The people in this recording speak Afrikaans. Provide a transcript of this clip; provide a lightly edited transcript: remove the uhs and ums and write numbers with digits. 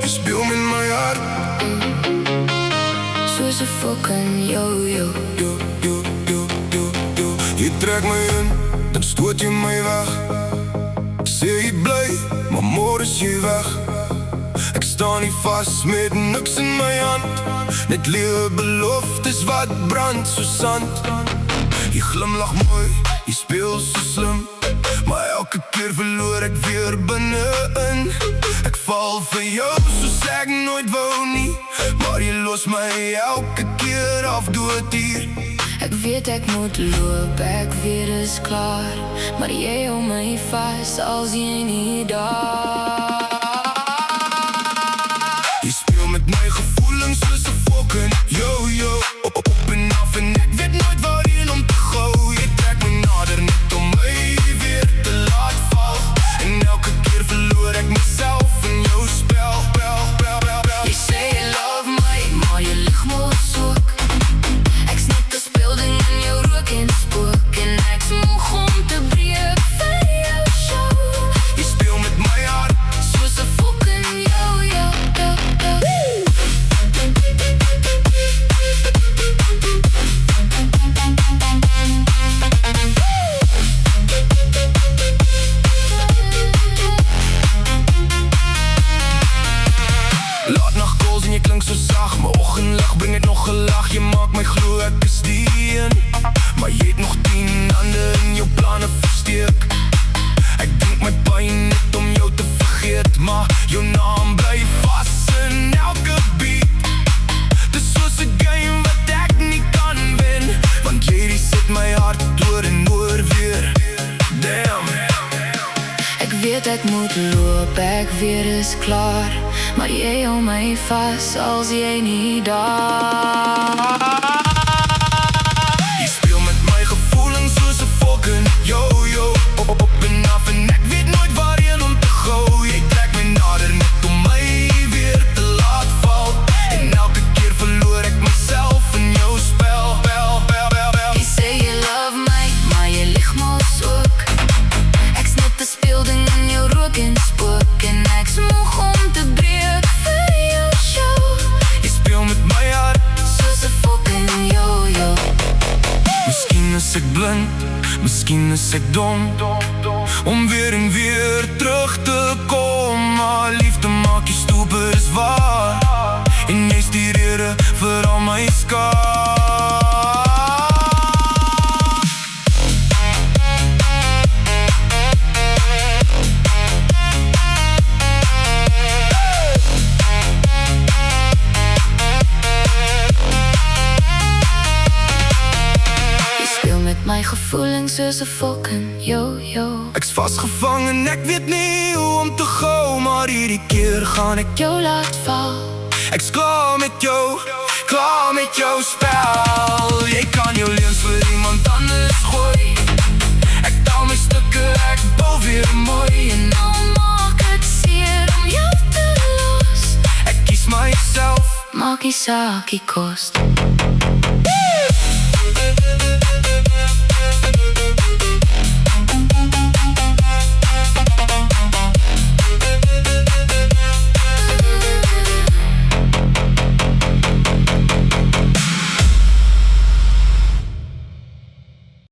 Je speelt met mijn hart. Soos 'n fucking yo-yo. Je trekt me in, dan stoot je mij weg. Sê jy bly, maar môre is jy weg. Ek staan nie vas met niks in my hand, net lewe beloftes wat brand soos sand. Jy glimlach mooi, jy speel so slim, maar elke keer verloor ek weer binne-in. Ek val vir jou soos ek nooit wou nie, maar jy los my elke keer af dood hier. Ek weet ek moet loop, ek weet is klaar, maar jy hou my vas als jy nie daar. Jy speel met my gevoelens soos 'n fucking yo-yo. Op en af en ek weet nooit waarheen om te gou. Jy trek my nader net om my weer te laat val, en elke keer verloor ek myself in jou spel. Jy sê jy love my, maar jy lieg mos ook. Ek's net 'n speelding in jou rook en spook, en ek's moeg om te breek vir jou show. Jy speel met my hart soos 'n fucking yo-yo. Laat nachtgoals en jy klink so sag, my oggendlig bring het nog gelach. Jy maak my glo ek is die een, maar jy het nog 10 hande in jou planne versteek. Ek dink my pyn net om jou te vergeet, maar jou naam bly vas in elke beat. Dis soos 'n game wat ek nie kan wen, want jy reset my hart oor en oor weer. Damn. Ek weet ek moet loop, ek weet is klaar, maar jy hou my vas als jy nie daar. Jy speel met my gevoelens soos 'n fucking yo-yo. Op en af en ek weet nooit waarheen om te gou. Jy trek my nader net om my weer te laat val, en elke keer verloor ek myself in jou spel. Jy sê jy love my, maar jy lieg mos ook. Ek's net 'n speelding in jou rook en spook, en ek's moeg om te breek vir jou show. Jy speel met my hart soos 'n fucking yo-yo. Miskien is ek blind, miskien is ek dom, om weer en weer terug te kom. Maar liefde maak jy stupid is waar, en jy's die rede vir al my skaar. My gevoelens soos 'n fucking yo-yo. Ek's vasgevang en ek weet nie hoe om te gou, maar hierdie keer gaan ek jou laat val. Ek's klaar met jou spel. Jy kan jou leuns vir iemand anders gooi. Ek tel my stukke, ek bou weer mooi, en nou maak het seer om jou te los. Ek kies myself, maak nie saak die kost.